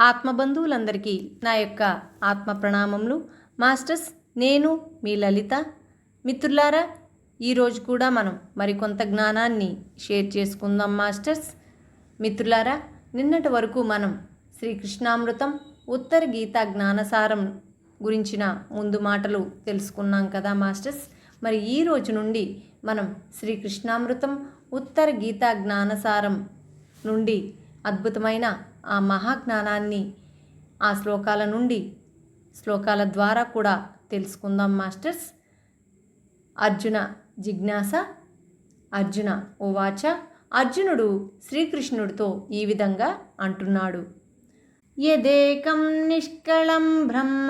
ఆత్మబంధువులందరికీ నా యొక్క ఆత్మ ప్రణామములు. మాస్టర్స్, నేను మీ లలిత. మిత్రులారా, ఈరోజు కూడా మనం మరికొంత జ్ఞానాన్ని షేర్ చేసుకుందాం. మాస్టర్స్ మిత్రులారా, నిన్నటి వరకు మనం శ్రీకృష్ణామృతం ఉత్తర గీతా జ్ఞానసారం గురించిన ముందు మాటలు తెలుసుకున్నాం కదా మాస్టర్స్. మరి ఈ రోజు నుండి మనం శ్రీకృష్ణామృతం ఉత్తర గీతా జ్ఞానసారం నుండి అద్భుతమైన ఆ మహాజ్ఞానాన్ని ఆ శ్లోకాల ద్వారా కూడా తెలుసుకుందాం మాస్టర్స్. అర్జున జిజ్ఞాస. అర్జున ఉవాచ. అర్జునుడు శ్రీకృష్ణుడితో ఈ విధంగా అంటున్నాడు. యదేకం నిష్కళం బ్రహ్మ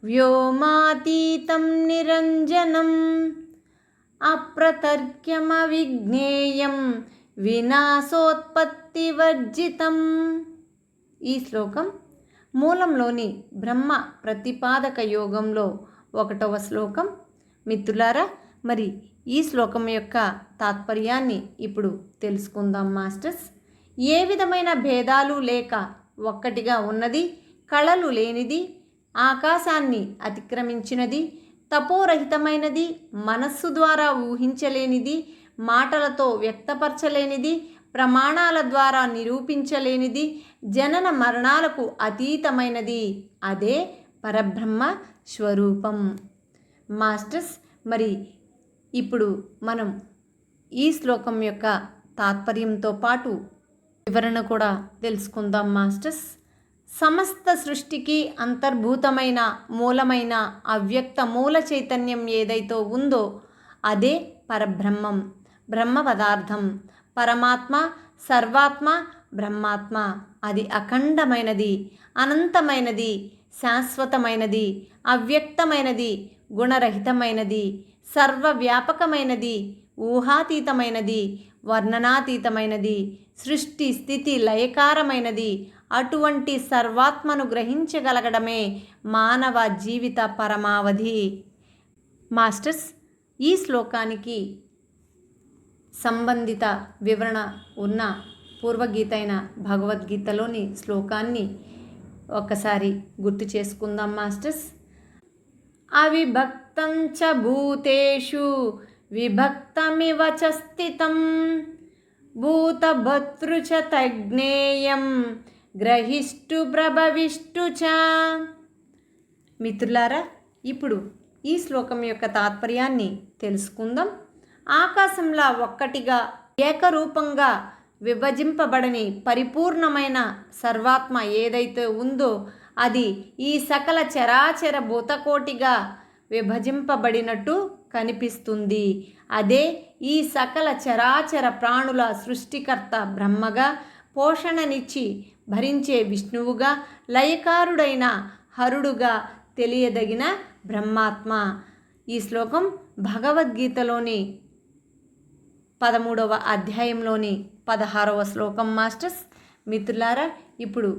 వ్యోమాతీతం నిరంజనం అప్రతర్క్యమవిజ్ఞేయం వినాశోత్పత్తివర్జితం. ఈ శ్లోకం మూలంలోని బ్రహ్మ ప్రతిపాదక యోగంలో 1వ శ్లోకం. మిత్రులారా, మరి ఈ శ్లోకం యొక్క తాత్పర్యాన్ని ఇప్పుడు తెలుసుకుందాం మాస్టర్స్. ఏ విధమైన భేదాలు లేక ఒక్కటిగా ఉన్నది, కళలు లేనిది, ఆకాశాన్ని అతిక్రమించినది, తపోరహితమైనది, మనస్సు ద్వారా ఊహించలేనిది, మాటలతో వ్యక్తపరచలేనిది, ప్రమాణాల ద్వారా నిరూపించలేనిది, జనన మరణాలకు అతీతమైనది, అదే పరబ్రహ్మ స్వరూపం. మాస్టర్స్, మరి ఇప్పుడు మనం ఈ శ్లోకం యొక్క తాత్పర్యంతో పాటు వివరణ కూడా తెలుసుకుందాం మాస్టర్స్. సమస్త సృష్టికి అంతర్భూతమైన మూలమైన అవ్యక్త మూల చైతన్యం ఏదైతే ఉందో అదే పరబ్రహ్మం, బ్రహ్మ పదార్థం. పరమాత్మ, సర్వాత్మ, బ్రహ్మాత్మ. అది అఖండమైనది, అనంతమైనది, శాశ్వతమైనది, అవ్యక్తమైనది, గుణరహితమైనది, సర్వవ్యాపకమైనది, ఊహాతీతమైనది, వర్ణనాతీతమైనది, సృష్టి స్థితి లయకారమైనది. అటువంటి సర్వాత్మను గ్రహించగలగడమే మానవ జీవిత పరమావధి. మాస్టర్స్, ఈ శ్లోకానికి సంబంధిత వివరణ ఉన్న పూర్వగీత అయిన భగవద్గీతలోని శ్లోకాన్ని ఒకసారి గుర్తు చేసుకుందాం మాస్టర్స్. అవిభక్తం చ భూతేషు విభక్తమివ చ స్థితం భూతభర్తృ చ తజ్ఞేయం గ్రహిష్టు ప్రభవిష్టు చ. మిత్రులారా, ఇప్పుడు ఈ శ్లోకం యొక్క తాత్పర్యాన్ని తెలుసుకుందాం. ఆకాశంలా ఒక్కటిగా ఏకరూపంగా విభజింపబడని పరిపూర్ణమైన సర్వాత్మ ఏదైతే ఉందో అది ఈ సకల చరాచర భూతకోటిగా విభజింపబడినట్టు కనిపిస్తుంది. అదే ఈ సకల చరాచర ప్రాణుల సృష్టికర్త బ్రహ్మగా, పోషణనిచ్చి భరించే విష్ణువుగా, లయకారుడైన హరుడుగా తెలియదగిన బ్రహ్మాత్మ. ఈ శ్లోకం భగవద్గీతలోని 13వ అధ్యాయంలోని 16వ శ్లోకం మాస్టర్స్. మిత్రులారా, ఇప్పుడు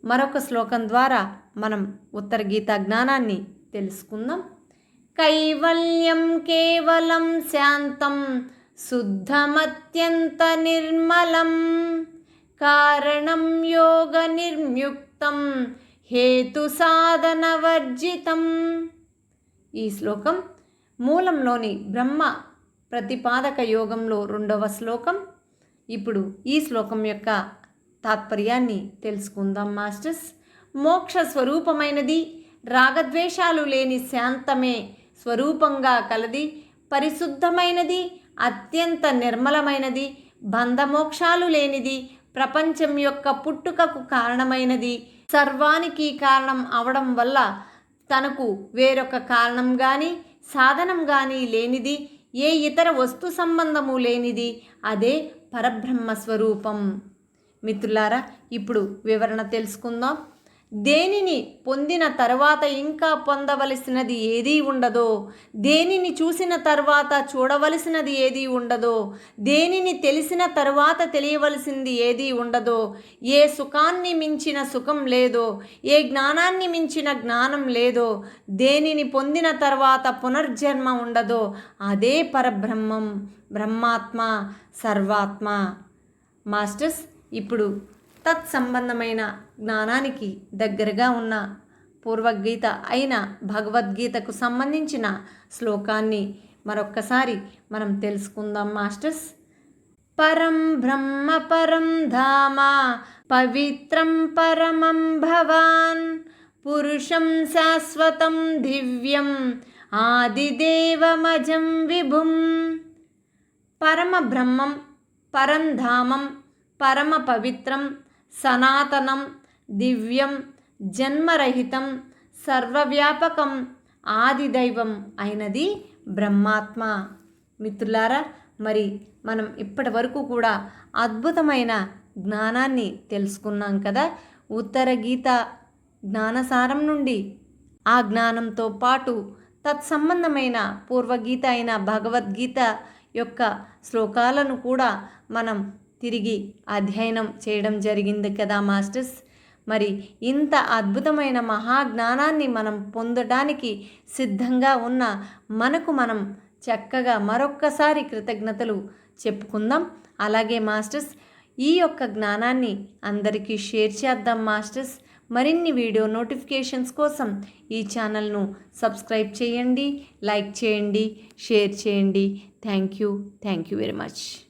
మరొక శ్లోకం ద్వారా మనం ఉత్తర గీతా జ్ఞానాన్ని తెలుసుకుందాం. కైవల్యం కేవలం శాంతం శుద్ధమత్యంత నిర్మలం కారణం యోగ నిర్మ్యుక్తం హేతు సాధన వర్జితం. ఈ శ్లోకం మూలంలోని బ్రహ్మ ప్రతిపాదక యోగంలో 2వ శ్లోకం. ఇప్పుడు ఈ శ్లోకం యొక్క తాత్పర్యాన్ని తెలుసుకుందాం మాస్టర్స్. మోక్ష స్వరూపమైనది, రాగద్వేషాలు లేని శాంతమే స్వరూపంగా కలది, పరిశుద్ధమైనది, అత్యంత నిర్మలమైనది, బంధమోక్షాలు లేనిది, ప్రపంచం యొక్క పుట్టుకకు కారణమైనది, సర్వానికి కారణం అవడం వల్ల తనకు వేరొక కారణం కానీ సాధనం కానీ లేనిది, ఏ ఇతర వస్తు సంబంధము లేనిది, అదే పరబ్రహ్మ స్వరూపం. మిత్రులారా, ఇప్పుడు వివరణ తెలుసుకుందాం. దేనిని పొందిన తర్వాత ఇంకా పొందవలసినది ఏదీ ఉండదో, దేనిని చూసిన తర్వాత చూడవలసినది ఏదీ ఉండదో, దేనిని తెలిసిన తర్వాత తెలియవలసింది ఏదీ ఉండదో, ఏ సుఖాన్ని మించిన సుఖం లేదో, ఏ జ్ఞానాన్ని మించిన జ్ఞానం లేదో, దేనిని పొందిన తర్వాత పునర్జన్మ ఉండదో, అదే పరబ్రహ్మం, బ్రహ్మాత్మ, సర్వాత్మ. మాస్టర్స్, ఇప్పుడు తత్సంబంధమైన జ్ఞానానికి దగ్గరగా ఉన్న పూర్వగీత అయిన భగవద్గీతకు సంబంధించిన శ్లోకాన్ని మరొక్కసారి మనం తెలుసుకుందాం మాస్టర్స్. పరం బ్రహ్మ పరం ధామ పవిత్రం పరమం భవాన్ పురుషం శాశ్వతం దివ్యం ఆదిదేవమజం విభుం. పరమ బ్రహ్మం, పరంధామం, పరమ పవిత్రం, సనాతనం, దివ్యం, జన్మరహితం, సర్వవ్యాపకం, ఆదిదైవం అయినది బ్రహ్మాత్మ. మిత్రులారా, మరి మనం ఇప్పటి వరకు కూడా అద్భుతమైన జ్ఞానాన్ని తెలుసుకున్నాం కదా. ఉత్తర గీత జ్ఞానసారం నుండి ఆ జ్ఞానంతో పాటు తత్సంబంధమైన పూర్వగీత అయిన భగవద్గీత యొక్క శ్లోకాలను కూడా మనం తిరిగి అధ్యయనం చేయడం జరిగింది కదా మాస్టర్స్. మరి ఇంత అద్భుతమైన మహాజ్ఞానాన్ని మనం పొందడానికి సిద్ధంగా ఉన్న మనకు మనం చక్కగా మరొక్కసారి కృతజ్ఞతలు చెప్పుకుందాం. అలాగే మాస్టర్స్, ఈ యొక్క జ్ఞానాన్ని అందరికీ షేర్ చేద్దాం మాస్టర్స్. మరిన్ని వీడియో నోటిఫికేషన్స్ కోసం ఈ ఛానల్ను సబ్స్క్రైబ్ చేయండి, లైక్ చేయండి, షేర్ చేయండి. Thank you very much.